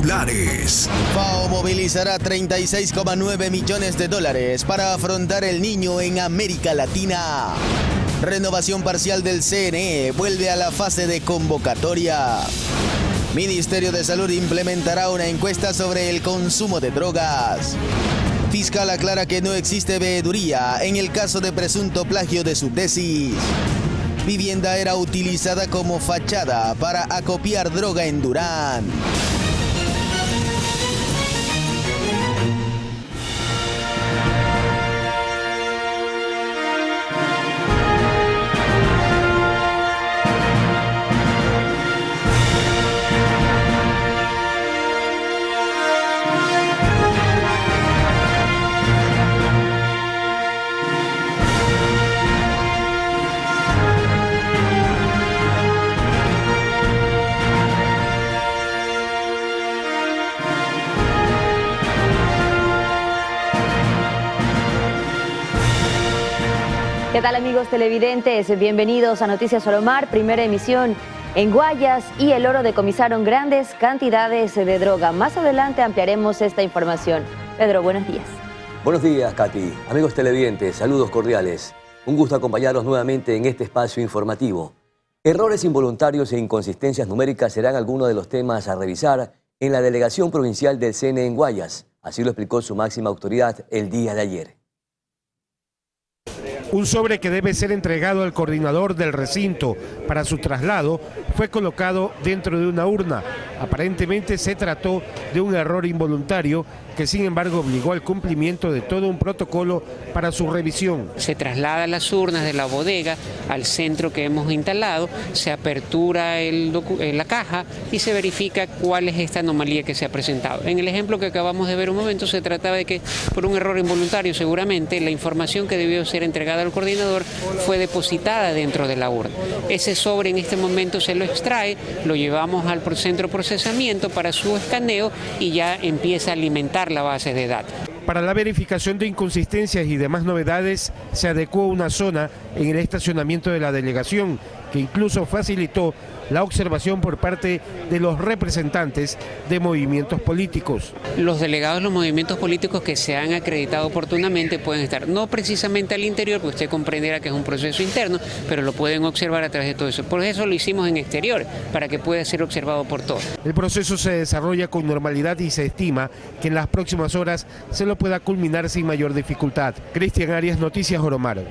titulares. FAO movilizará $36,9 millones para afrontar el Niño en América Latina. Renovación parcial del CNE vuelve a la fase de convocatoria. Ministerio de Salud implementará una encuesta sobre el consumo de drogas. Fiscal aclara que no existe veeduría en el caso de presunto plagio de su tesis. Vivienda era utilizada como fachada para acopiar droga en Durán. ¿Qué tal, amigos televidentes? Bienvenidos a Noticias Solomar, primera emisión. En Guayas y El Oro decomisaron grandes cantidades de droga. Más adelante ampliaremos esta información. Pedro, buenos días. Buenos días, Katy. Amigos televidentes, saludos cordiales. Un gusto acompañarlos nuevamente en este espacio informativo. Errores involuntarios e inconsistencias numéricas serán algunos de los temas a revisar en la delegación provincial del CNE en Guayas. Así lo explicó su máxima autoridad el día de ayer. Un sobre que debe ser entregado al coordinador del recinto para su traslado fue colocado dentro de una urna. Aparentemente se trató de un error involuntario que sin embargo obligó al cumplimiento de todo un protocolo para su revisión. Se traslada las urnas de la bodega al centro que hemos instalado, se apertura la caja y se verifica cuál es esta anomalía que se ha presentado. En el ejemplo que acabamos de ver un momento se trataba de que por un error involuntario seguramente la información que debió ser entregada al coordinador fue depositada dentro de la urna. Ese sobre en este momento se lo extrae, lo llevamos al centro de procesamiento para su escaneo y ya empieza a alimentar la base de datos. Para la verificación de inconsistencias y demás novedades, se adecuó una zona en el estacionamiento de la delegación, que incluso facilitó la observación por parte de los representantes de movimientos políticos. Los delegados de los movimientos políticos que se han acreditado oportunamente pueden estar, no precisamente al interior, porque usted comprenderá que es un proceso interno, pero lo pueden observar a través de todo eso. Por eso lo hicimos en exterior, para que pueda ser observado por todos. El proceso se desarrolla con normalidad y se estima que en las próximas horas se lo pueda culminar sin mayor dificultad. Cristian Arias, Noticias Oromar.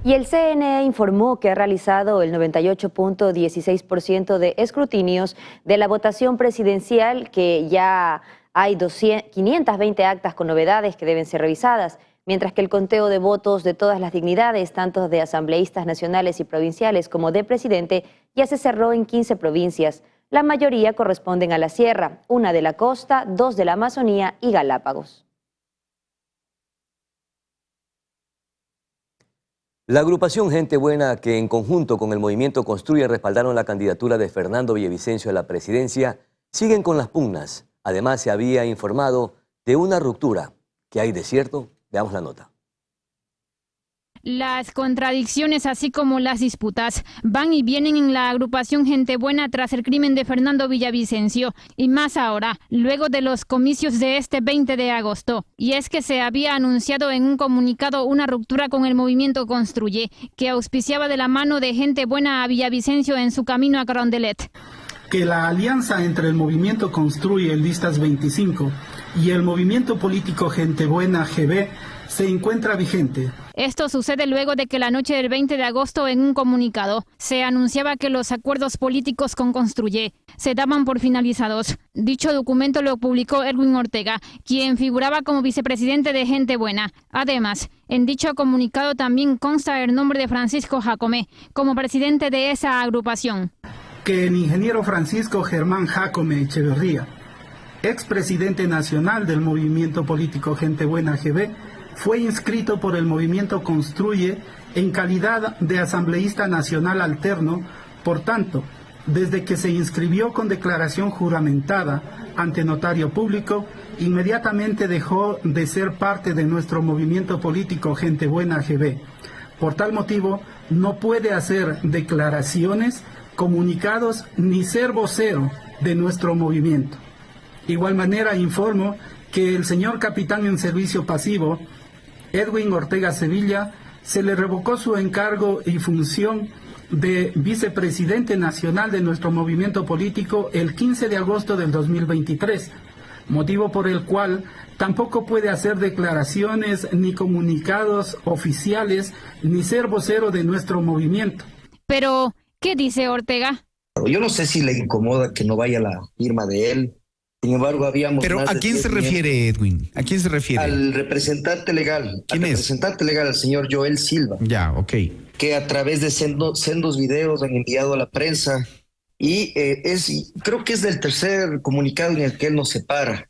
Y el CNE informó que ha realizado el 98.16% de escrutinios de la votación presidencial, que ya hay 520 actas con novedades que deben ser revisadas, mientras que el conteo de votos de todas las dignidades, tanto de asambleístas nacionales y provinciales como de presidente, ya se cerró en 15 provincias. La mayoría corresponden a la Sierra, una de la costa, 2 de la Amazonía y Galápagos. La agrupación Gente Buena, que en conjunto con el movimiento Construye respaldaron la candidatura de Fernando Villavicencio a la presidencia, siguen con las pugnas. Además, se había informado de una ruptura. ¿Qué hay de cierto? Veamos la nota. Las contradicciones, así como las disputas, van y vienen en la agrupación Gente Buena tras el crimen de Fernando Villavicencio, y más ahora, luego de los comicios de este 20 de agosto. Y es que se había anunciado en un comunicado una ruptura con el movimiento Construye, que auspiciaba de la mano de Gente Buena a Villavicencio en su camino a Carondelet. Que la alianza entre el movimiento Construye Listas 25 y el movimiento político Gente Buena GB se encuentra vigente. Esto sucede luego de que la noche del 20 de agosto, en un comunicado, se anunciaba que los acuerdos políticos con Construye se daban por finalizados. Dicho documento lo publicó Erwin Ortega, quien figuraba como vicepresidente de Gente Buena. Además, en dicho comunicado también consta el nombre de Francisco Jacome como presidente de esa agrupación. Que el ingeniero Francisco Germán Jacome Echeverría, expresidente nacional del movimiento político Gente Buena GB, fue inscrito por el movimiento Construye en calidad de asambleísta nacional alterno. Por tanto, desde que se inscribió con declaración juramentada ante notario público, inmediatamente dejó de ser parte de nuestro movimiento político Gente Buena GB. Por tal motivo, no puede hacer declaraciones comunicados ni ser vocero de nuestro movimiento. Igual manera informo que el señor capitán en servicio pasivo, Edwin Ortega Sevilla, se le revocó su encargo y función de vicepresidente nacional de nuestro movimiento político el 15 de agosto del 2023, motivo por el cual tampoco puede hacer declaraciones ni comunicados oficiales ni ser vocero de nuestro movimiento. Pero, ¿qué dice Ortega? Yo no sé si le incomoda que no vaya la firma de él. Sin embargo, habíamos... Pero ¿a quién se refiere, Edwin? ¿A quién se refiere? Al representante legal. ¿Quién es? Al representante legal, al señor Joel Silva. Ya, ok. Que a través de sendos videos han enviado a la prensa y creo que es del tercer comunicado en el que él nos separa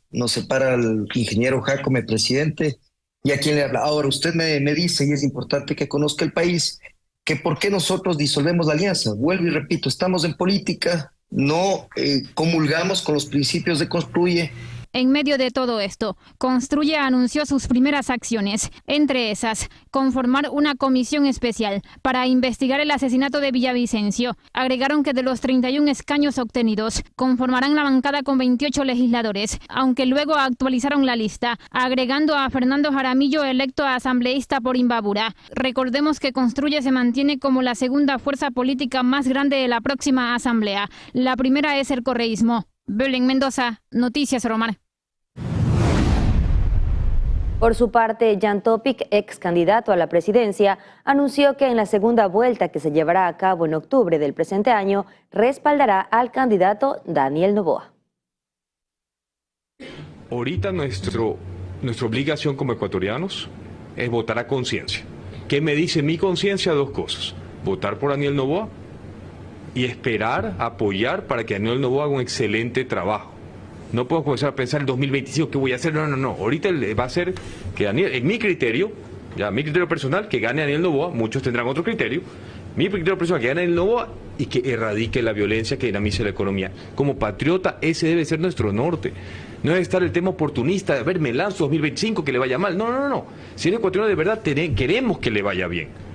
al ingeniero Jácome, presidente, y a quien le habla. Ahora, usted me dice, y es importante que conozca el país, que por qué nosotros disolvemos la alianza. Vuelvo y repito, estamos en política, no comulgamos con los principios de Construye. En medio de todo esto, Construye anunció sus primeras acciones, entre esas, conformar una comisión especial para investigar el asesinato de Villavicencio. Agregaron que de los 31 escaños obtenidos, conformarán la bancada con 28 legisladores, aunque luego actualizaron la lista, agregando a Fernando Jaramillo, electo asambleísta por Imbabura. Recordemos que Construye se mantiene como la segunda fuerza política más grande de la próxima asamblea. La primera es el correísmo. Belén Mendoza, Noticias Romar. Por su parte, Jan Topic, ex candidato a la presidencia, anunció que en la segunda vuelta que se llevará a cabo en octubre del presente año, respaldará al candidato Daniel Noboa. Ahorita nuestra obligación como ecuatorianos es votar a conciencia. ¿Qué me dice mi conciencia? Dos cosas. Votar por Daniel Noboa y esperar, apoyar para que Daniel Noboa haga un excelente trabajo. No puedo comenzar a pensar en 2025 qué voy a hacer. No. Ahorita va a ser que Daniel, en mi criterio personal, que gane Daniel Noboa. Muchos tendrán otro criterio. Mi criterio personal, que gane Daniel Noboa y que erradique la violencia, que dinamice la economía. Como patriota, ese debe ser nuestro norte. No debe estar el tema oportunista de, a ver, me lanzo 2025, que le vaya mal. No. Si eres ecuatoriano de verdad, queremos que le vaya bien.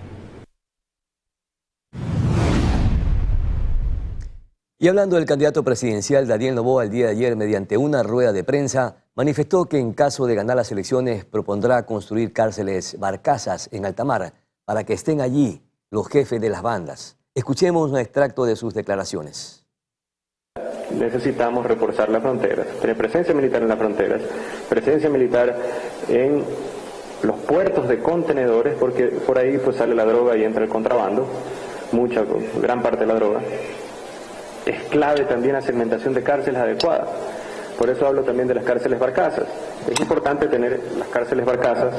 Y hablando del candidato presidencial Daniel Noboa, el día de ayer, mediante una rueda de prensa, manifestó que en caso de ganar las elecciones propondrá construir cárceles barcazas en alta mar para que estén allí los jefes de las bandas. Escuchemos un extracto de sus declaraciones. Necesitamos reforzar las fronteras, tener presencia militar en las fronteras, presencia militar en los puertos de contenedores, porque por ahí pues sale la droga y entra el contrabando, gran parte de la droga. Es clave también la segmentación de cárceles adecuada. Por eso hablo también de las cárceles barcazas. Es importante tener las cárceles barcazas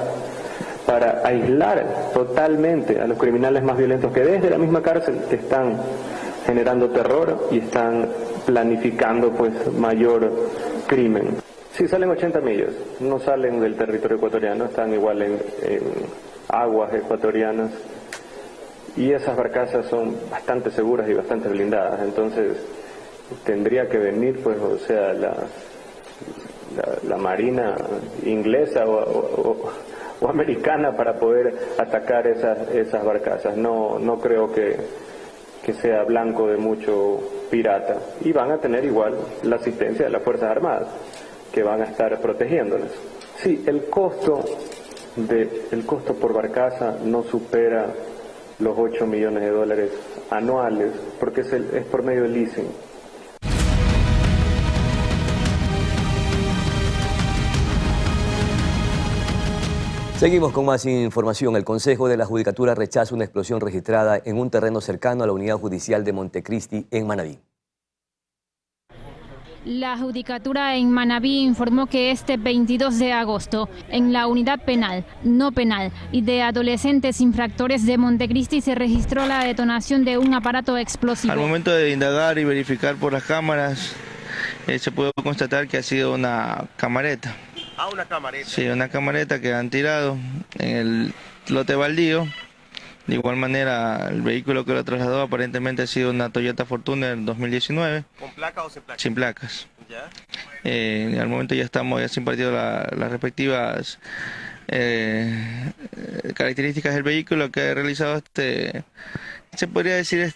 para aislar totalmente a los criminales más violentos que desde la misma cárcel están generando terror y están planificando pues mayor crimen. Sí, salen 80 millas, no salen del territorio ecuatoriano, están igual en aguas ecuatorianas. Y esas barcazas son bastante seguras y bastante blindadas, entonces tendría que venir, pues, o sea, la marina inglesa o americana para poder atacar esas barcazas. No creo que sea blanco de mucho pirata. Y van a tener igual la asistencia de las Fuerzas Armadas, que van a estar protegiéndoles. Sí, el costo por barcaza no supera los 8 millones de dólares anuales, porque es por medio del leasing. Seguimos con más información. El Consejo de la Judicatura rechaza una explosión registrada en un terreno cercano a la unidad judicial de Montecristi en Manabí. La Judicatura en Manabí informó que este 22 de agosto, en la unidad penal, no penal y de adolescentes infractores de Montecristi se registró la detonación de un aparato explosivo. Al momento de indagar y verificar por las cámaras, se pudo constatar que ha sido una camareta. Ah, una camareta. Sí, una camareta que han tirado en el lote baldío. De igual manera, el vehículo que lo trasladó aparentemente ha sido una Toyota Fortuner 2019. ¿Con placa o sin placas? Sin placas. ¿Ya? Al momento ya se han impartido las respectivas características del vehículo que ha realizado se podría decir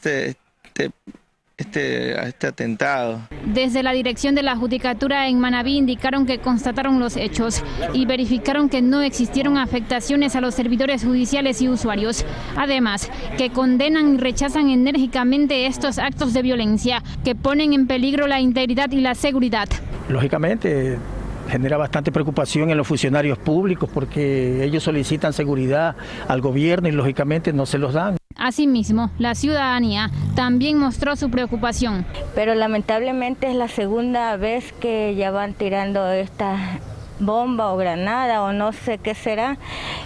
a este atentado. Desde la dirección de la Judicatura en Manabí indicaron que constataron los hechos y verificaron que no existieron afectaciones a los servidores judiciales y usuarios. Además, que condenan y rechazan enérgicamente estos actos de violencia que ponen en peligro la integridad y la seguridad. Lógicamente, genera bastante preocupación en los funcionarios públicos porque ellos solicitan seguridad al gobierno y lógicamente no se los dan. Asimismo, la ciudadanía también mostró su preocupación. Pero lamentablemente es la segunda vez que ya van tirando esta bomba o granada o no sé qué será,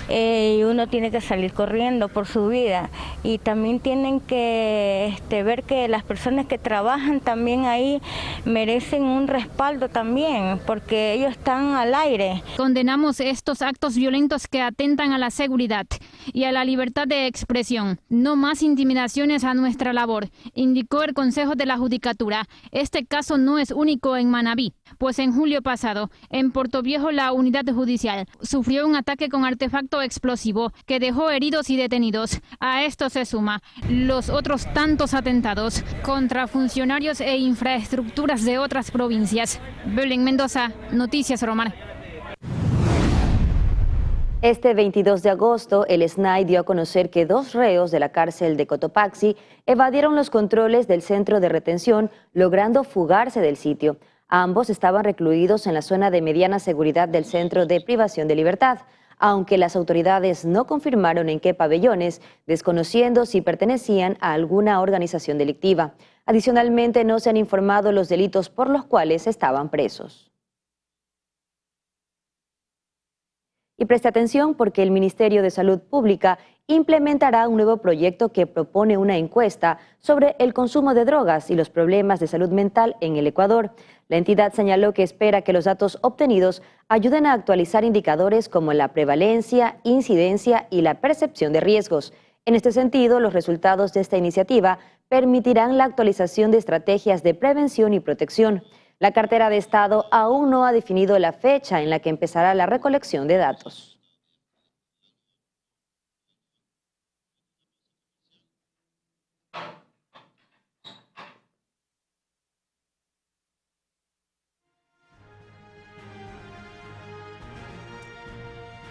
y uno tiene que salir corriendo por su vida. Y también tienen que ver que las personas que trabajan también ahí merecen un respaldo también, porque ellos están al aire. Condenamos estos actos violentos que atentan a la seguridad y a la libertad de expresión. No más intimidaciones a nuestra labor, indicó el Consejo de la Judicatura. Este caso no es único en Manabí, pues en julio pasado, en Portoviejo, la unidad judicial sufrió un ataque con artefacto explosivo que dejó heridos y detenidos. A esto se suma los otros tantos atentados contra funcionarios e infraestructuras de otras provincias. Belén Mendoza, Noticias Oromar. Este 22 de agosto, el SNAI dio a conocer que 2 reos de la cárcel de Cotopaxi evadieron los controles del centro de retención, logrando fugarse del sitio. Ambos estaban recluidos en la zona de mediana seguridad del Centro de Privación de Libertad, aunque las autoridades no confirmaron en qué pabellones, desconociendo si pertenecían a alguna organización delictiva. Adicionalmente, no se han informado los delitos por los cuales estaban presos. Y preste atención porque el Ministerio de Salud Pública implementará un nuevo proyecto que propone una encuesta sobre el consumo de drogas y los problemas de salud mental en el Ecuador. La entidad señaló que espera que los datos obtenidos ayuden a actualizar indicadores como la prevalencia, incidencia y la percepción de riesgos. En este sentido, los resultados de esta iniciativa permitirán la actualización de estrategias de prevención y protección. La cartera de Estado aún no ha definido la fecha en la que empezará la recolección de datos.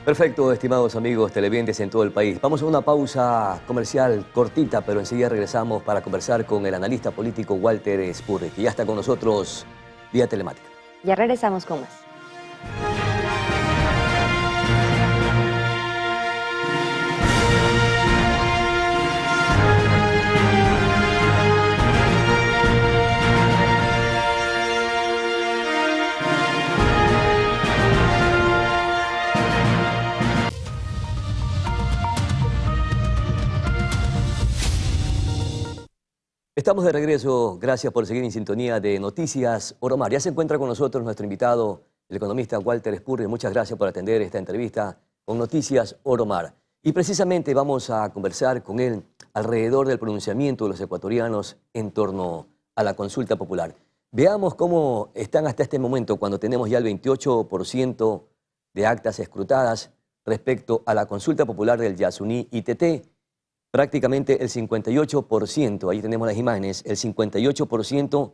Perfecto, estimados amigos televidentes en todo el país. Vamos a una pausa comercial cortita, pero enseguida regresamos para conversar con el analista político Walter Spurri, que ya está con nosotros vía telemática. Ya regresamos con más. Estamos de regreso, gracias por seguir en sintonía de Noticias Oromar. Ya se encuentra con nosotros nuestro invitado, el economista Walter Spurri. Muchas gracias por atender esta entrevista con Noticias Oromar. Y precisamente vamos a conversar con él alrededor del pronunciamiento de los ecuatorianos en torno a la consulta popular. Veamos cómo están hasta este momento, cuando tenemos ya el 28% de actas escrutadas respecto a la consulta popular del Yasuní ITT. Prácticamente el 58%, ahí tenemos las imágenes, el 58%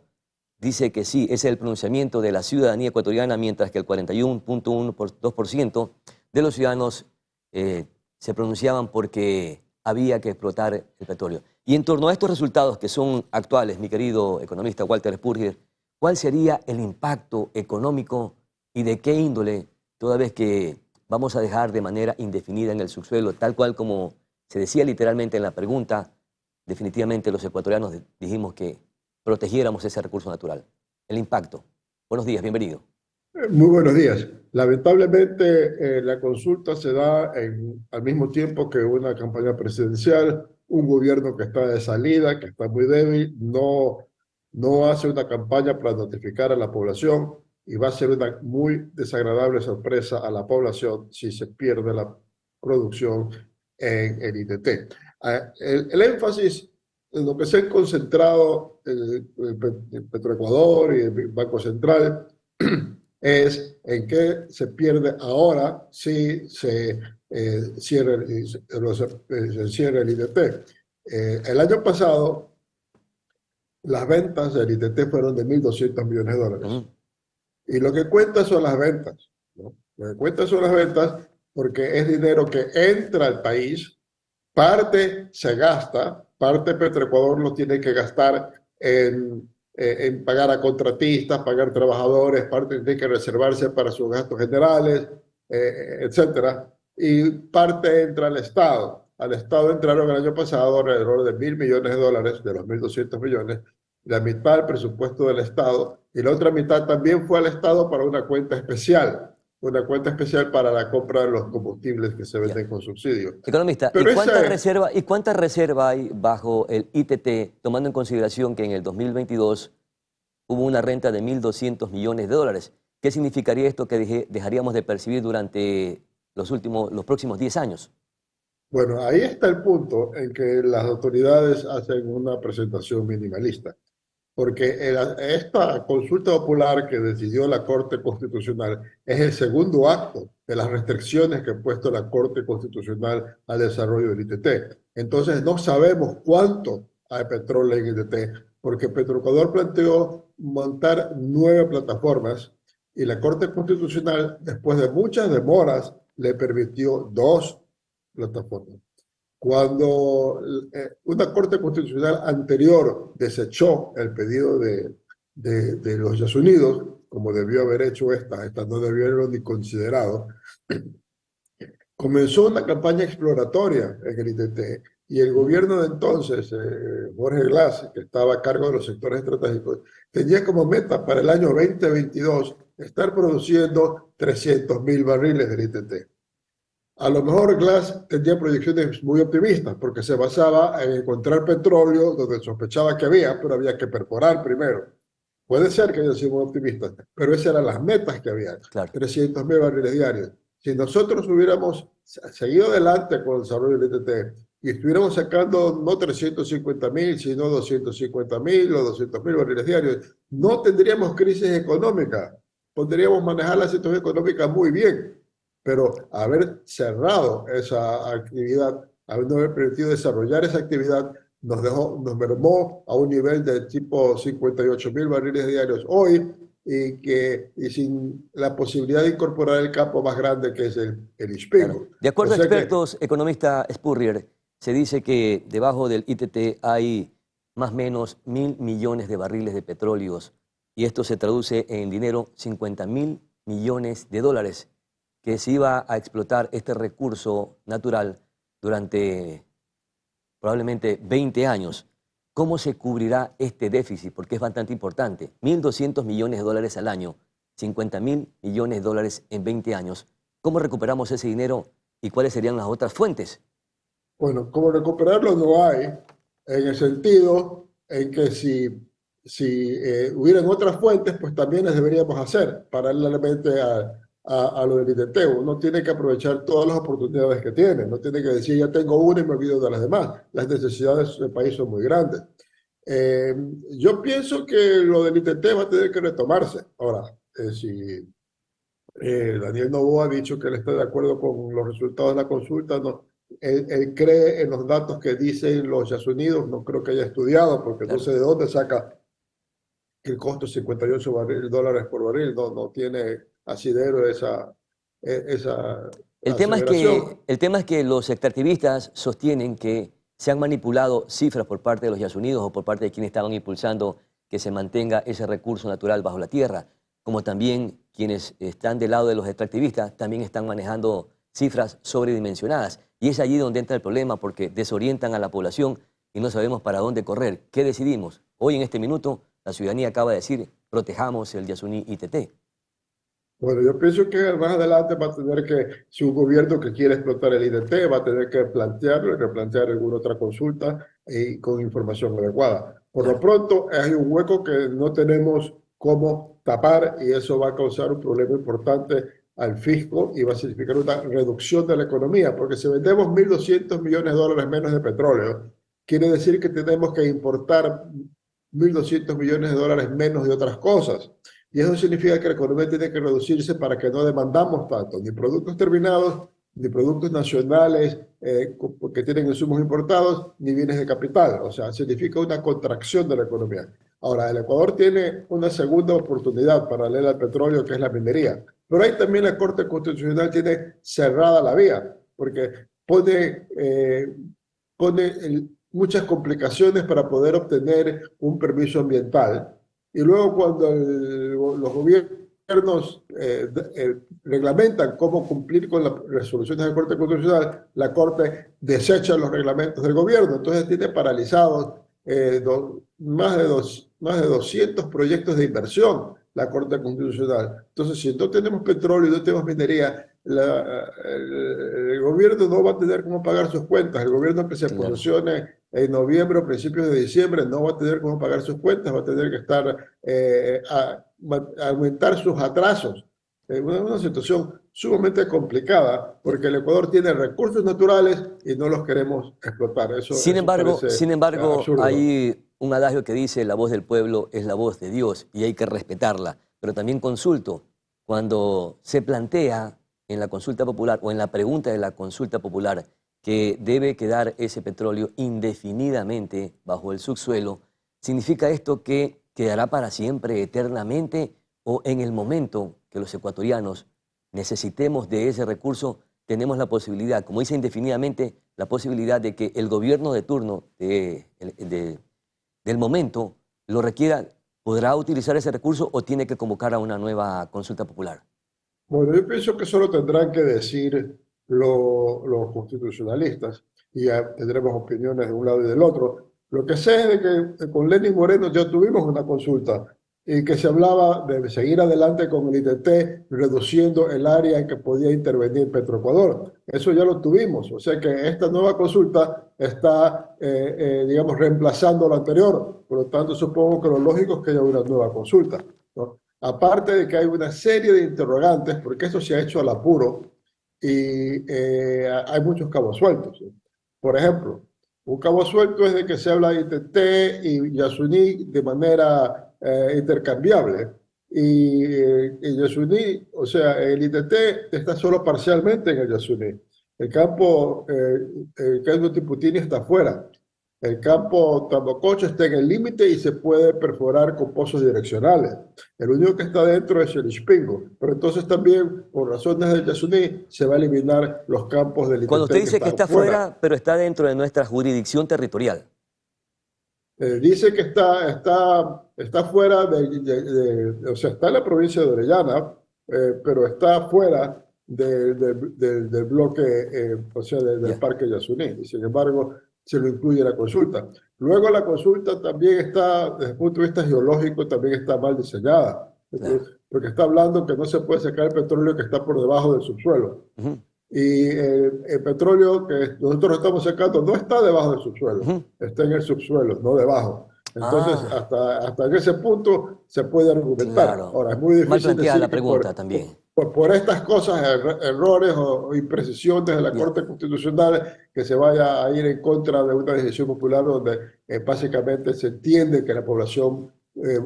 dice que sí, ese es el pronunciamiento de la ciudadanía ecuatoriana, mientras que el 41.2% de los ciudadanos se pronunciaban porque había que explotar el petróleo. Y en torno a estos resultados que son actuales, mi querido economista Walter Spurri, ¿cuál sería el impacto económico y de qué índole, toda vez que vamos a dejar de manera indefinida en el subsuelo, tal cual como se decía literalmente en la pregunta? Definitivamente los ecuatorianos dijimos que protegiéramos ese recurso natural. El impacto. Buenos días, bienvenido. Muy buenos días. Lamentablemente la consulta se da al mismo tiempo que una campaña presidencial, un gobierno que está de salida, que está muy débil, no hace una campaña para notificar a la población y va a ser una muy desagradable sorpresa a la población si se pierde la producción en el ITT. El énfasis en lo que se han concentrado el Petroecuador y el Banco Central es en qué se pierde ahora si se cierra el ITT. El año pasado las ventas del ITT fueron de 1.200 millones de dólares. Y lo que cuenta son las ventas, ¿no? Lo que cuenta son las ventas porque es dinero que entra al país, parte se gasta, parte Petroecuador lo tiene que gastar en pagar a contratistas, pagar trabajadores, parte tiene que reservarse para sus gastos generales, etcétera, y parte entra al Estado. Al Estado entraron el año pasado alrededor de 1.000 millones de dólares, de los 1.200 millones, la mitad del presupuesto del Estado, y la otra mitad también fue al Estado para una cuenta especial para la compra de los combustibles que se venden con subsidio. Economista, ¿y cuánta reserva hay bajo el ITT, tomando en consideración que en el 2022 hubo una renta de 1.200 millones de dólares? ¿Qué significaría esto que dejaríamos de percibir durante los próximos 10 años? Bueno, ahí está el punto en que las autoridades hacen una presentación minimalista, porque esta consulta popular que decidió la Corte Constitucional es el segundo acto de las restricciones que ha puesto la Corte Constitucional al desarrollo del ITT. Entonces no sabemos cuánto hay petróleo en ITT, porque Petroecuador planteó montar 9 plataformas y la Corte Constitucional, después de muchas demoras, le permitió 2 plataformas. Cuando una Corte Constitucional anterior desechó el pedido de los Yasunidos, como debió haber hecho esta no debió haberlo ni considerado, comenzó una campaña exploratoria en el ITT y el gobierno de entonces, Jorge Glass, que estaba a cargo de los sectores estratégicos, tenía como meta para el año 2022 estar produciendo 300.000 barriles del ITT. A lo mejor Glass tenía proyecciones muy optimistas porque se basaba en encontrar petróleo donde sospechaba que había, pero había que perforar primero. Puede ser que haya sido muy optimista, pero esas eran las metas que había, claro. 300.000 barriles diarios. Si nosotros hubiéramos seguido adelante con el desarrollo del ITT y estuviéramos sacando no 350.000, sino 250.000 o 200.000 barriles diarios, no tendríamos crisis económica, podríamos manejar la situación económica muy bien. Pero haber cerrado esa actividad, no haber permitido desarrollar esa actividad, nos mermó a un nivel de tipo 58.000 barriles diarios hoy y sin la posibilidad de incorporar el campo más grande que es el Ispingo. Claro. De acuerdo a expertos, economista Spurrier, se dice que debajo del ITT hay más o menos 1.000 millones de barriles de petróleos y esto se traduce en dinero 50.000 millones de dólares. Que se iba a explotar este recurso natural durante probablemente 20 años. ¿Cómo se cubrirá este déficit? Porque es bastante importante. 1.200 millones de dólares al año, 50.000 millones de dólares en 20 años. ¿Cómo recuperamos ese dinero y cuáles serían las otras fuentes? Bueno, cómo recuperarlo no hay, en el sentido en que si hubieran otras fuentes, pues también las deberíamos hacer paralelamente a lo del ITT. Uno tiene que aprovechar todas las oportunidades que tiene, no tiene que decir ya tengo una y me olvido de las demás. Las necesidades del país son muy grandes. Yo pienso que lo del ITT va a tener que retomarse. Ahora, si Daniel Noboa ha dicho que él está de acuerdo con los resultados de la consulta, no, él cree en los datos que dicen los Yasunidos, no creo que haya estudiado, porque no sé de dónde saca el costo de 58 dólares por barril, no tiene asidero esa el tema es que los extractivistas sostienen que se han manipulado cifras por parte de los Yasunidos o por parte de quienes estaban impulsando que se mantenga ese recurso natural bajo la tierra, como también quienes están del lado de los extractivistas también están manejando cifras sobredimensionadas. Y es allí donde entra el problema porque desorientan a la población y no sabemos para dónde correr. ¿Qué decidimos? Hoy en este minuto la ciudadanía acaba de decir protejamos el Yasuní ITT. Bueno, yo pienso que más adelante va a tener que, si un gobierno que quiere explotar el ITT, va a tener que plantearlo, replantear alguna otra consulta y con información adecuada. Por lo pronto, hay un hueco que no tenemos cómo tapar y eso va a causar un problema importante al fisco y va a significar una reducción de la economía, porque si vendemos 1.200 millones de dólares menos de petróleo, quiere decir que tenemos que importar 1.200 millones de dólares menos de otras cosas. Y eso significa que la economía tiene que reducirse para que no demandamos tanto, ni productos terminados, ni productos nacionales que tienen insumos importados, ni bienes de capital. O sea, significa una contracción de la economía. Ahora, el Ecuador tiene una segunda oportunidad paralela al petróleo, que es la minería. Pero ahí también la Corte Constitucional tiene cerrada la vía, porque pone muchas complicaciones para poder obtener un permiso ambiental. Y luego cuando los gobiernos reglamentan cómo cumplir con las resoluciones de la Corte Constitucional, la Corte desecha los reglamentos del gobierno. Entonces tiene paralizados más de 200 proyectos de inversión la Corte Constitucional. Entonces, si no tenemos petróleo y no tenemos minería, el gobierno no va a tener cómo pagar sus cuentas. El gobierno que se posicione en noviembre o principios de diciembre no va a tener cómo pagar sus cuentas, va a tener que estar aumentar sus atrasos. Una situación sumamente complicada porque el Ecuador tiene recursos naturales y no los queremos explotar. Sin embargo, absurdo. hay un adagio que dice: la voz del pueblo es la voz de Dios y hay que respetarla. Pero también consulto, cuando se plantea en la consulta popular o en la pregunta de la consulta popular que debe quedar ese petróleo indefinidamente bajo el subsuelo, ¿significa esto que quedará para siempre, eternamente, o en el momento que los ecuatorianos necesitemos de ese recurso, tenemos la posibilidad, como dice indefinidamente, la posibilidad de que el gobierno de turno del momento lo requiera, podrá utilizar ese recurso o tiene que convocar a una nueva consulta popular? Bueno, yo pienso que eso lo tendrán que decir los constitucionalistas y ya tendremos opiniones de un lado y del otro. Lo que sé es de que con Lenín Moreno ya tuvimos una consulta y que se hablaba de seguir adelante con el ITT, reduciendo el área en que podía intervenir Petroecuador. Eso ya lo tuvimos, o sea que esta nueva consulta está, digamos, reemplazando lo anterior. Por lo tanto, supongo que lo lógico es que haya una nueva consulta, ¿no? Aparte de que hay una serie de interrogantes, porque eso se ha hecho al apuro y hay muchos cabos sueltos, ¿sí? Por ejemplo, un cabo suelto es de que se habla de ITT y Yasuní de manera intercambiable. Y el Yasuní, o sea, el ITT está solo parcialmente en el Yasuní. El campo Tiputini está afuera. El campo Tambococho está en el límite y se puede perforar con pozos direccionales. El único que está dentro es el Ispingo. Pero entonces también, por razones del Yasuní, se va a eliminar los campos del ITT. Cuando usted dice que está fuera, pero está dentro de nuestra jurisdicción territorial. Dice que está fuera o sea, está en la provincia de Orellana, pero está fuera del bloque, o sea, del Parque Yasuní. Y sin embargo, se lo incluye la consulta. Luego la consulta también está, desde el punto de vista geológico, también está mal diseñada. Porque está hablando que no se puede sacar el petróleo que está por debajo del subsuelo. Y el petróleo que nosotros estamos sacando no está debajo del subsuelo, está en el subsuelo, no debajo. Entonces, hasta en ese punto se puede argumentar. Claro. Ahora, es muy difícil decir la pregunta también. Por estas cosas, errores o imprecisiones de la Corte Constitucional, que se vaya a ir en contra de una decisión popular donde básicamente se entiende que la población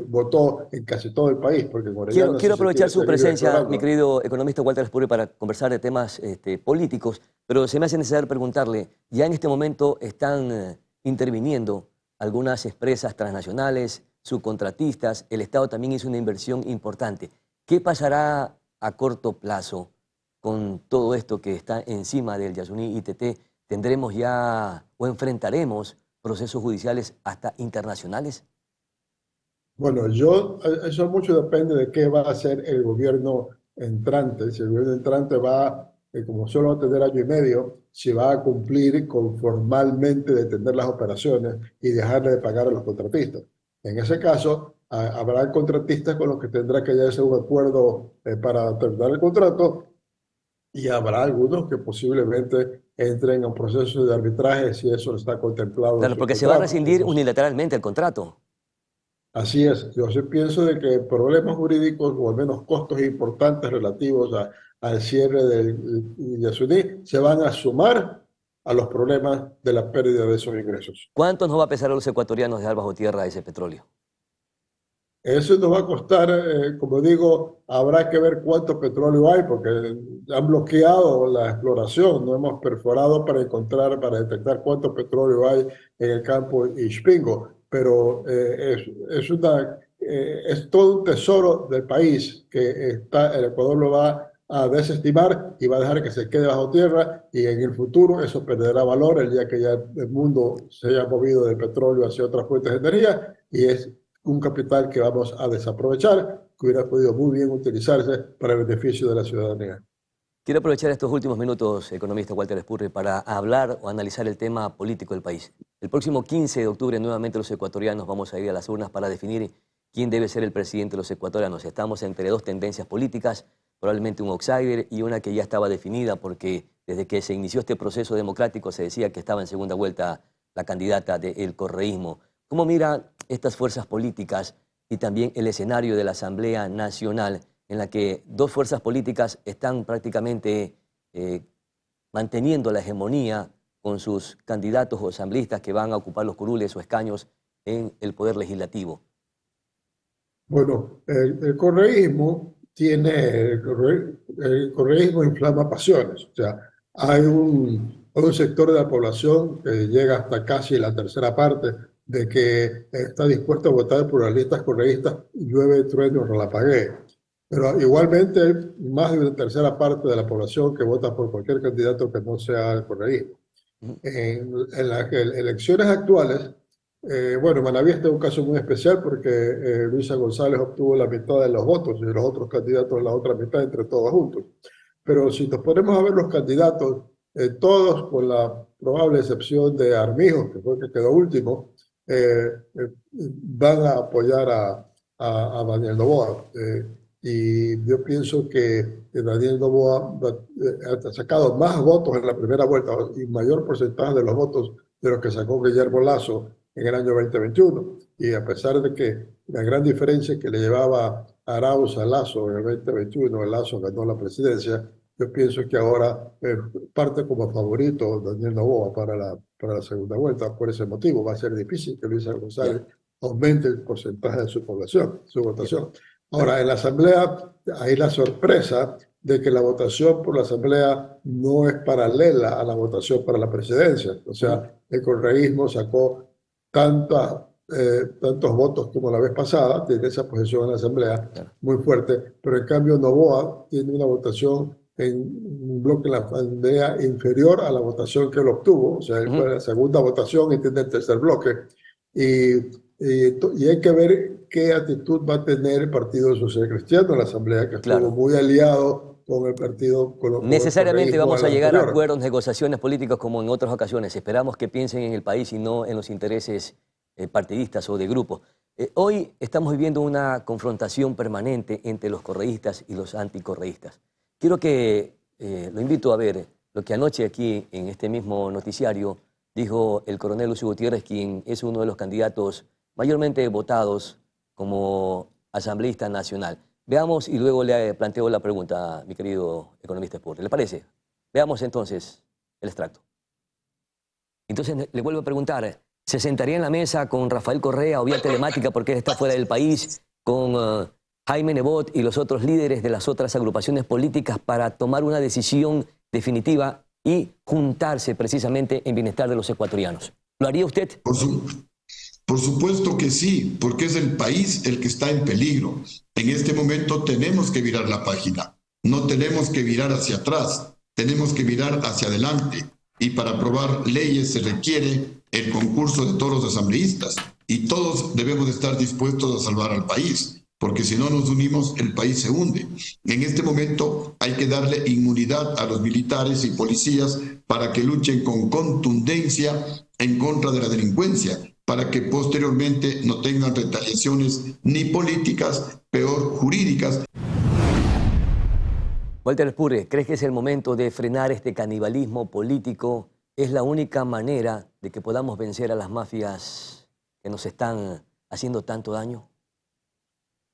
votó en casi todo el país. Porque quiero aprovechar su presencia, mi querido economista Walter Espurri, para conversar de temas políticos, pero se me hace necesario preguntarle, ya en este momento están interviniendo algunas empresas transnacionales, subcontratistas, el Estado también hizo una inversión importante. ¿Qué pasará a corto plazo con todo esto que está encima del Yasuní ITT? ¿Tendremos ya o enfrentaremos procesos judiciales hasta internacionales? Bueno, eso mucho depende de qué va a hacer el gobierno entrante. Si el gobierno entrante va, como solo va a tener año y medio, si va a cumplir con formalmente detener las operaciones y dejarle de pagar a los contratistas. En ese caso, habrá contratistas con los que tendrá que llegarse a un acuerdo para terminar el contrato, y habrá algunos que posiblemente entren en procesos de arbitraje si eso está contemplado. Claro, porque se va a rescindir unilateralmente el contrato. Así es. Yo sí pienso de que problemas jurídicos, o al menos costos importantes relativos al cierre del Yasuní, se van a sumar a los problemas de la pérdida de esos ingresos. ¿Cuánto nos va a pesar a los ecuatorianos dejar bajo tierra ese petróleo? Eso nos va a costar, como digo, habrá que ver cuánto petróleo hay, porque han bloqueado la exploración, no hemos perforado para detectar cuánto petróleo hay en el campo Ispingo. pero es todo un tesoro del país que el Ecuador lo va a desestimar y va a dejar que se quede bajo tierra, y en el futuro eso perderá valor el día que ya el mundo se haya movido del petróleo hacia otras fuentes de energía, y es un capital que vamos a desaprovechar, que hubiera podido muy bien utilizarse para el beneficio de la ciudadanía. Quiero aprovechar estos últimos minutos, economista Walter Espurri, para hablar o analizar el tema político del país. El próximo 15 de octubre nuevamente los ecuatorianos vamos a ir a las urnas para definir quién debe ser el presidente de los ecuatorianos. Estamos entre dos tendencias políticas, probablemente un outsider y una que ya estaba definida, porque desde que se inició este proceso democrático se decía que estaba en segunda vuelta la candidata del correísmo. ¿Cómo mira estas fuerzas políticas y también el escenario de la Asamblea Nacional, en la que dos fuerzas políticas están prácticamente manteniendo la hegemonía con sus candidatos o asambleístas que van a ocupar los curules o escaños en el Poder Legislativo? Bueno, el correísmo el correísmo inflama pasiones. O sea, hay un sector de la población que llega hasta casi la tercera parte de que está dispuesto a votar por las listas correístas, llueve, trueno, relampaguee. Pero igualmente hay más de una tercera parte de la población que vota por cualquier candidato que no sea el correísmo. En las elecciones actuales, bueno, Manaví está en un caso muy especial porque Luisa González obtuvo la mitad de los votos y los otros candidatos la otra mitad, entre todos juntos. Pero si nos ponemos a ver los candidatos, todos, con la probable excepción de Armijo, que fue el que quedó último, van a apoyar a Daniel Noboa. Y yo pienso que Daniel Noboa ha sacado más votos en la primera vuelta y mayor porcentaje de los votos de los que sacó Guillermo Lasso en el año 2021. Y a pesar de que la gran diferencia que le llevaba Arauz a Lasso en el 2021, el Lasso ganó la presidencia, yo pienso que ahora parte como favorito Daniel Noboa para la segunda vuelta. Por ese motivo va a ser difícil que Luisa González aumente el porcentaje de su población, su votación. Ahora, en la Asamblea hay la sorpresa de que la votación por la Asamblea no es paralela a la votación para la presidencia. O sea, el correísmo sacó tantos votos como la vez pasada, tiene esa posición en la Asamblea muy fuerte, pero en cambio Noboa tiene una votación en un bloque en la Asamblea inferior a la votación que él obtuvo. O sea, él fue la segunda votación y tiene el tercer bloque. Y hay que ver qué actitud va a tener el Partido Social Cristiano en la Asamblea, que estuvo muy aliado con el partido. Necesariamente vamos a llegar a acuerdos, negociaciones políticas como en otras ocasiones. Esperamos que piensen en el país y no en los intereses partidistas o de grupos. Hoy estamos viviendo una confrontación permanente entre los correístas y los anticorreístas. Quiero que lo invito a ver lo que anoche aquí en este mismo noticiario dijo el coronel Lucio Gutiérrez, quien es uno de los candidatos mayormente votados como asambleísta nacional. Veamos y luego le planteo la pregunta a mi querido economista Espurri. ¿Le parece? Veamos entonces el extracto. Entonces le vuelvo a preguntar, ¿se sentaría en la mesa con Rafael Correa o vía telemática porque él está fuera del país, con Jaime Nebot y los otros líderes de las otras agrupaciones políticas para tomar una decisión definitiva y juntarse precisamente en bienestar de los ecuatorianos? ¿Lo haría usted? Por supuesto que sí, porque es el país el que está en peligro. En este momento tenemos que virar la página. No tenemos que virar hacia atrás, tenemos que mirar hacia adelante. Y para aprobar leyes se requiere el concurso de todos los asambleístas. Y todos debemos estar dispuestos a salvar al país, porque si no nos unimos, el país se hunde. En este momento hay que darle inmunidad a los militares y policías para que luchen con contundencia en contra de la delincuencia, para que posteriormente no tengan retaliaciones ni políticas, peor jurídicas. Walter Espurri, ¿crees que es el momento de frenar este canibalismo político? ¿Es la única manera de que podamos vencer a las mafias que nos están haciendo tanto daño?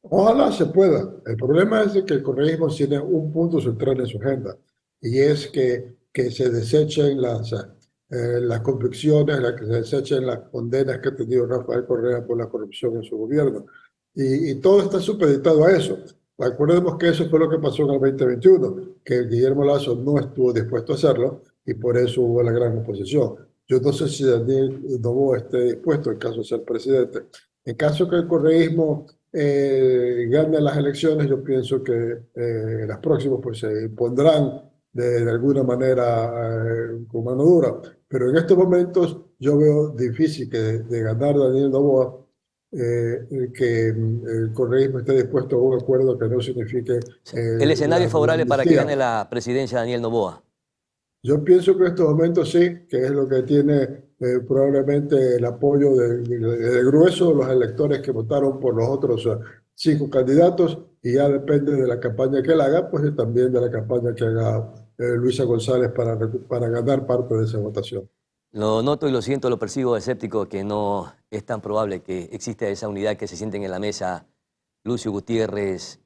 Ojalá se pueda. El problema es que el correísmo tiene un punto central en su agenda, y es que se desechen las convicciones, que se desechen las condenas que ha tenido Rafael Correa por la corrupción en su gobierno. Y todo está supeditado a eso. Recordemos que eso fue lo que pasó en el 2021, que Guillermo Lasso no estuvo dispuesto a hacerlo y por eso hubo la gran oposición. Yo no sé si Daniel Noboa esté dispuesto en caso de ser presidente. En caso que el correísmo gane las elecciones, yo pienso que las próximas pues se impondrán de alguna manera con mano dura. Pero en estos momentos yo veo difícil que de ganar Daniel Noboa, que el correísmo esté dispuesto a un acuerdo que no signifique... el escenario favorable para que gane la presidencia Daniel Noboa. Yo pienso que en estos momentos sí, que es lo que tiene probablemente el apoyo del grueso de los electores que votaron por los otros 5 candidatos, y ya depende de la campaña que él haga, pues y también de la campaña que haga Luisa González para ganar parte de esa votación. Lo noto y lo siento, lo percibo escéptico, que no es tan probable que exista esa unidad, que se sienten en la mesa Lucio Gutiérrez,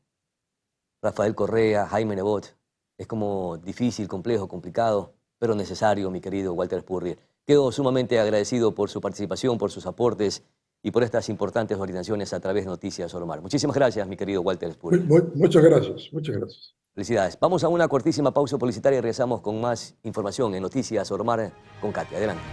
Rafael Correa, Jaime Nebot. Es como difícil, complejo, complicado, pero necesario, mi querido Walter Spurrier. Quedo sumamente agradecido por su participación, por sus aportes y por estas importantes orientaciones a través de Noticias Oromar. Muchísimas gracias, mi querido Walter Spurrier. Muchas gracias, muchas gracias. Felicidades. Vamos a una cortísima pausa publicitaria y regresamos con más información en Noticias Oromar con Katia. Adelante.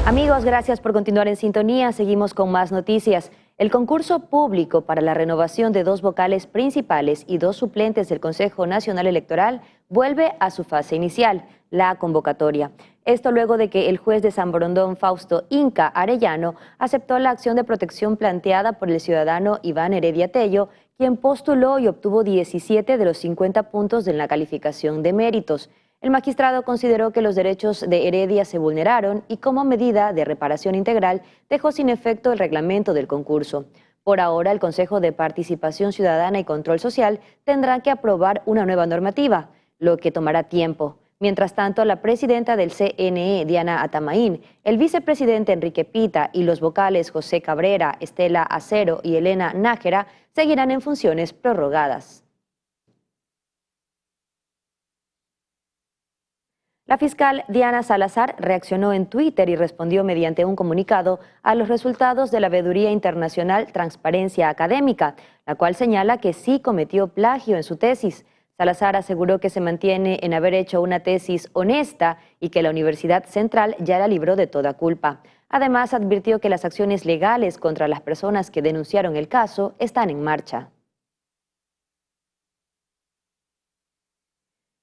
Amigos, gracias por continuar en sintonía. Seguimos con más noticias. El concurso público para la renovación de 2 vocales principales y 2 suplentes del Consejo Nacional Electoral vuelve a su fase inicial, la convocatoria. Esto luego de que el juez de San Borondón, Fausto Inca Arellano, aceptó la acción de protección planteada por el ciudadano Iván Heredia Tello, quien postuló y obtuvo 17 de los 50 puntos en la calificación de méritos. El magistrado consideró que los derechos de Heredia se vulneraron y como medida de reparación integral dejó sin efecto el reglamento del concurso. Por ahora, el Consejo de Participación Ciudadana y Control Social tendrá que aprobar una nueva normativa, lo que tomará tiempo. Mientras tanto, la presidenta del CNE, Diana Atamaín, el vicepresidente Enrique Pita y los vocales José Cabrera, Estela Acero y Elena Nájera seguirán en funciones prorrogadas. La fiscal Diana Salazar reaccionó en Twitter y respondió mediante un comunicado a los resultados de la Veeduría Internacional Transparencia Académica, la cual señala que sí cometió plagio en su tesis. Salazar aseguró que se mantiene en haber hecho una tesis honesta y que la Universidad Central ya la libró de toda culpa. Además, advirtió que las acciones legales contra las personas que denunciaron el caso están en marcha.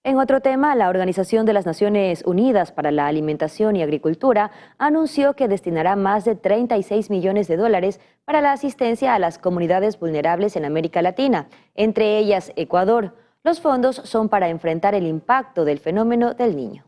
En otro tema, la Organización de las Naciones Unidas para la Alimentación y Agricultura anunció que destinará más de 36 millones de dólares para la asistencia a las comunidades vulnerables en América Latina, entre ellas Ecuador. Los fondos son para enfrentar el impacto del fenómeno del Niño.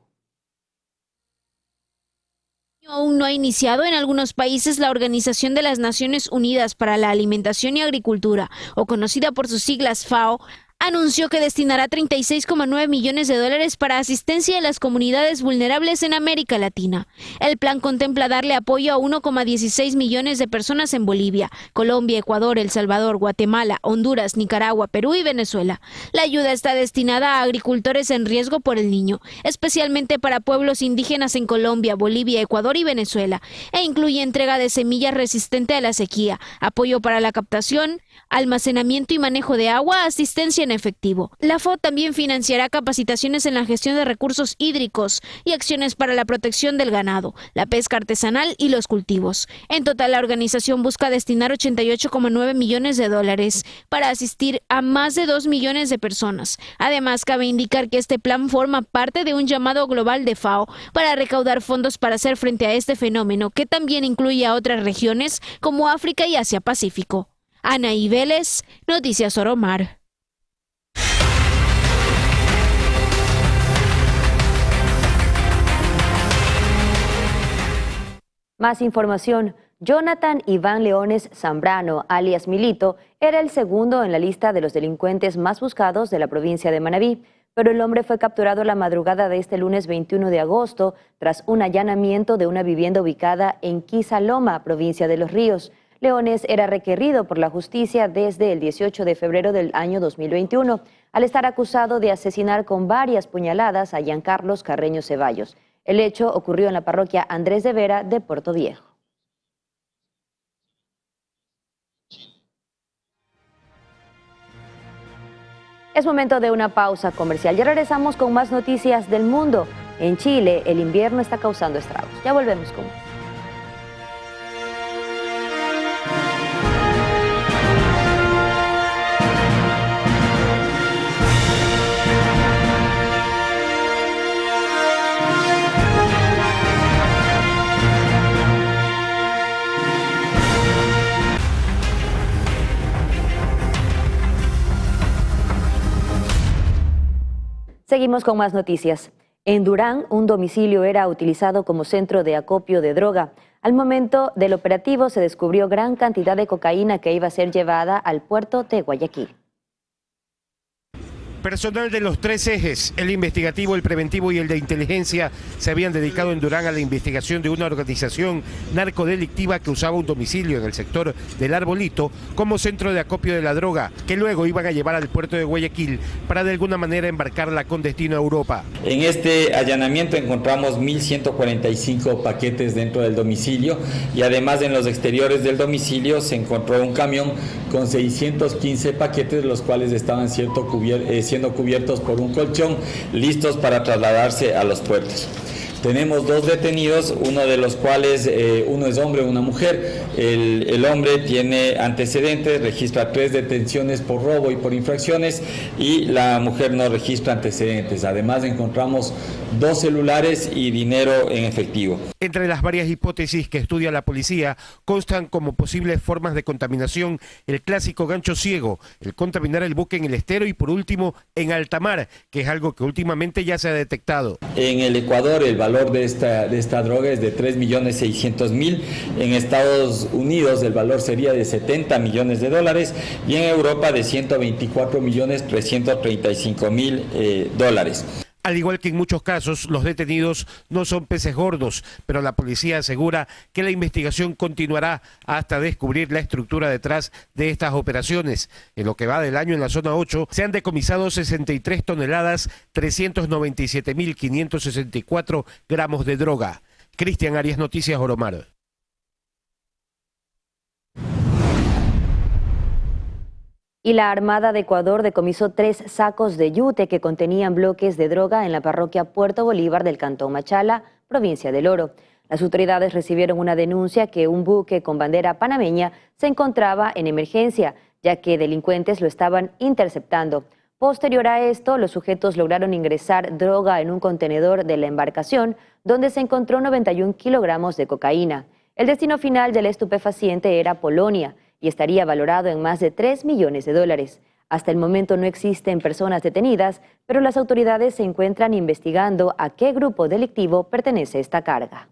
Aún no ha iniciado en algunos países la Organización de las Naciones Unidas para la Alimentación y Agricultura, o conocida por sus siglas FAO, anunció que destinará 36,9 millones de dólares para asistencia a las comunidades vulnerables en América Latina. El plan contempla darle apoyo a 1,16 millones de personas en Bolivia, Colombia, Ecuador, El Salvador, Guatemala, Honduras, Nicaragua, Perú y Venezuela. La ayuda está destinada a agricultores en riesgo por el Niño, especialmente para pueblos indígenas en Colombia, Bolivia, Ecuador y Venezuela, e incluye entrega de semillas resistentes a la sequía, apoyo para la captación, almacenamiento y manejo de agua, asistencia en efectivo. La FAO también financiará capacitaciones en la gestión de recursos hídricos y acciones para la protección del ganado, la pesca artesanal y los cultivos. En total, la organización busca destinar 88,9 millones de dólares para asistir a más de 2 millones de personas. Además, cabe indicar que este plan forma parte de un llamado global de FAO para recaudar fondos para hacer frente a este fenómeno, que también incluye a otras regiones como África y Asia-Pacífico. Anaí Vélez, Noticias Oromar. Más información. Jonathan Iván Leones Zambrano, alias Milito, era el segundo en la lista de los delincuentes más buscados de la provincia de Manabí, pero el hombre fue capturado la madrugada de este lunes 21 de agosto tras un allanamiento de una vivienda ubicada en Quizaloma, provincia de Los Ríos. Leones era requerido por la justicia desde el 18 de febrero del año 2021, al estar acusado de asesinar con varias puñaladas a Giancarlos Carreño Ceballos. El hecho ocurrió en la parroquia Andrés de Vera de Puerto Viejo. Es momento de una pausa comercial. Ya regresamos con más noticias del mundo. En Chile, el invierno está causando estragos. Ya volvemos con más. Seguimos con más noticias. En Durán, un domicilio era utilizado como centro de acopio de droga. Al momento del operativo se descubrió gran cantidad de cocaína que iba a ser llevada al puerto de Guayaquil. Personal de los tres ejes, el investigativo, el preventivo y el de inteligencia, se habían dedicado en Durán a la investigación de una organización narcodelictiva que usaba un domicilio en el sector del Arbolito como centro de acopio de la droga, que luego iban a llevar al puerto de Guayaquil para de alguna manera embarcarla con destino a Europa. En este allanamiento encontramos 1.145 paquetes dentro del domicilio y además en los exteriores del domicilio se encontró un camión con 615 paquetes, los cuales estaban siendo cubiertos por un colchón, listos para trasladarse a los puertos. Tenemos dos detenidos, uno de los cuales, uno es hombre, una mujer. El hombre tiene antecedentes, registra 3 detenciones por robo y por infracciones, y la mujer no registra antecedentes. Además encontramos 2 celulares y dinero en efectivo. Entre las varias hipótesis que estudia la policía constan como posibles formas de contaminación el clásico gancho ciego, el contaminar el buque en el estero y por último en alta mar, que es algo que últimamente ya se ha detectado. En el Ecuador el valor de esta droga es de 3.600.000, en Estados Unidos el valor sería de $70 millones y en Europa de 124.335.000 $. Al igual que en muchos casos, los detenidos no son peces gordos, pero la policía asegura que la investigación continuará hasta descubrir la estructura detrás de estas operaciones. En lo que va del año en la zona 8, se han decomisado 63 toneladas, 397.564 gramos de droga. Cristian Arias, Noticias Oromar. Y la Armada de Ecuador decomisó 3 sacos de yute que contenían bloques de droga en la parroquia Puerto Bolívar del Cantón Machala, provincia del Oro. Las autoridades recibieron una denuncia que un buque con bandera panameña se encontraba en emergencia, ya que delincuentes lo estaban interceptando. Posterior a esto, los sujetos lograron ingresar droga en un contenedor de la embarcación, donde se encontró 91 kilogramos de cocaína. El destino final del estupefaciente era Polonia y estaría valorado en más de $3 millones. Hasta el momento no existen personas detenidas, pero las autoridades se encuentran investigando a qué grupo delictivo pertenece esta carga.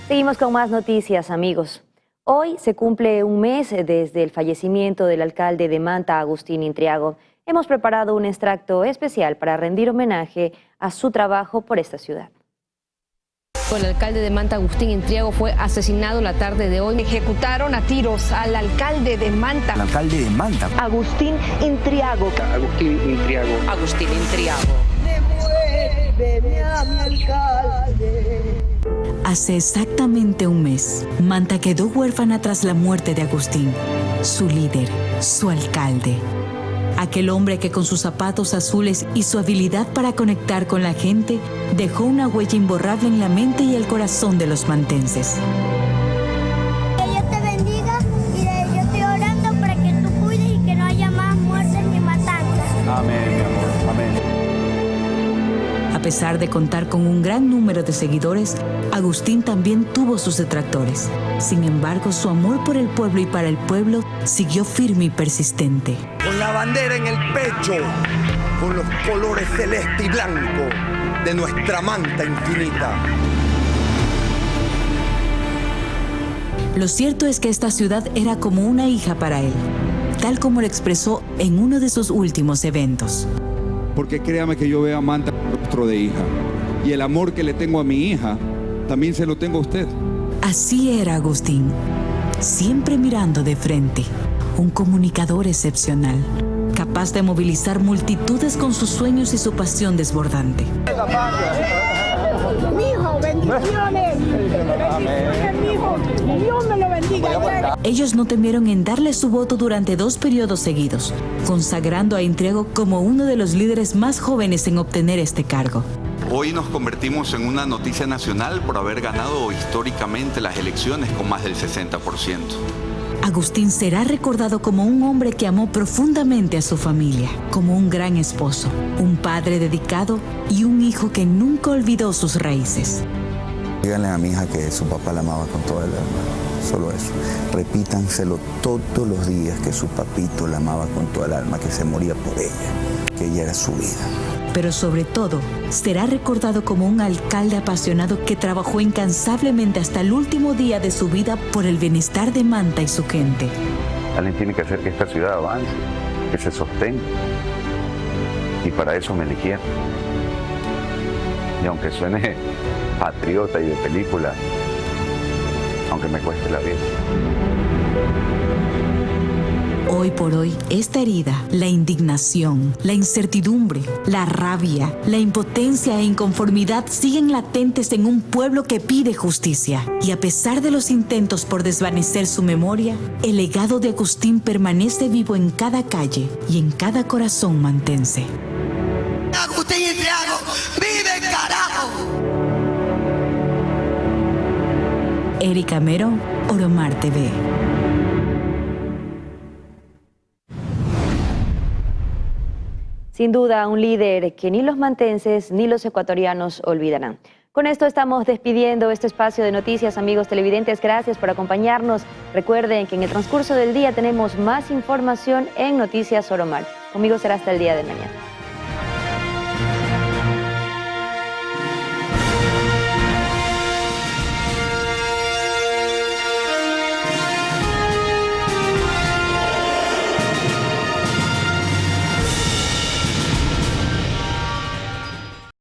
Seguimos con más noticias, amigos. Hoy se cumple un mes desde el fallecimiento del alcalde de Manta, Agustín Intriago. Hemos preparado un extracto especial para rendir homenaje a su trabajo por esta ciudad. El alcalde de Manta, Agustín Intriago, fue asesinado la tarde de hoy. Ejecutaron a tiros al alcalde de Manta. El alcalde de Manta. Agustín Intriago. Agustín Intriago. Agustín Intriago. Devuélveme a mi alcalde. Hace exactamente un mes, Manta quedó huérfana tras la muerte de Agustín, su líder, su alcalde. Aquel hombre que con sus zapatos azules y su habilidad para conectar con la gente, dejó una huella imborrable en la mente y el corazón de los mantenses. Que Dios te bendiga y yo estoy orando para que tú cuides y que no haya más muertes ni matanzas. Amén, mi amor, amén. A pesar de contar con un gran número de seguidores, Agustín también tuvo sus detractores. Sin embargo, su amor por el pueblo y para el pueblo siguió firme y persistente. Con la bandera en el pecho, con los colores celeste y blanco de nuestra Manta infinita. Lo cierto es que esta ciudad era como una hija para él. tal como lo expresó en uno de sus últimos eventos. Porque créame que yo veo a Manta como rostro de hija. Y el amor que le tengo a mi hija, también se lo tengo a usted. Así era Agustín, siempre mirando de frente, un comunicador excepcional, capaz de movilizar multitudes con sus sueños y su pasión desbordante. Mijo, bendiciones. Bendiciones, mijo. Dios me lo bendiga. Ellos no temieron en darle su voto durante 2 periodos seguidos, consagrando a Intriago como uno de los líderes más jóvenes en obtener este cargo. Hoy nos convertimos en una noticia nacional por haber ganado históricamente las elecciones con más del 60%. Agustín será recordado como un hombre que amó profundamente a su familia, como un gran esposo, un padre dedicado y un hijo que nunca olvidó sus raíces. Díganle a mi hija que su papá la amaba con toda el alma, solo eso. Repítanselo todos los días que su papito la amaba con toda el alma, que se moría por ella, que ella era su vida. Pero sobre todo, será recordado como un alcalde apasionado que trabajó incansablemente hasta el último día de su vida por el bienestar de Manta y su gente. Alguien tiene que hacer que esta ciudad avance, que se sostenga. Y para eso me eligieron. Y aunque suene patriota y de película, aunque me cueste la vida. Hoy por hoy, esta herida, la indignación, la incertidumbre, la rabia, la impotencia e inconformidad siguen latentes en un pueblo que pide justicia. Y a pesar de los intentos por desvanecer su memoria, el legado de Agustín permanece vivo en cada calle y en cada corazón mantense. Agustín Intriago, ¡vive carajo! Erika Mero, Oromar TV. Sin duda, un líder que ni los mantenses ni los ecuatorianos olvidarán. Con esto estamos despidiendo este espacio de noticias, amigos televidentes. Gracias por acompañarnos. Recuerden que en el transcurso del día tenemos más información en Noticias Oromar. Conmigo será hasta el día de mañana.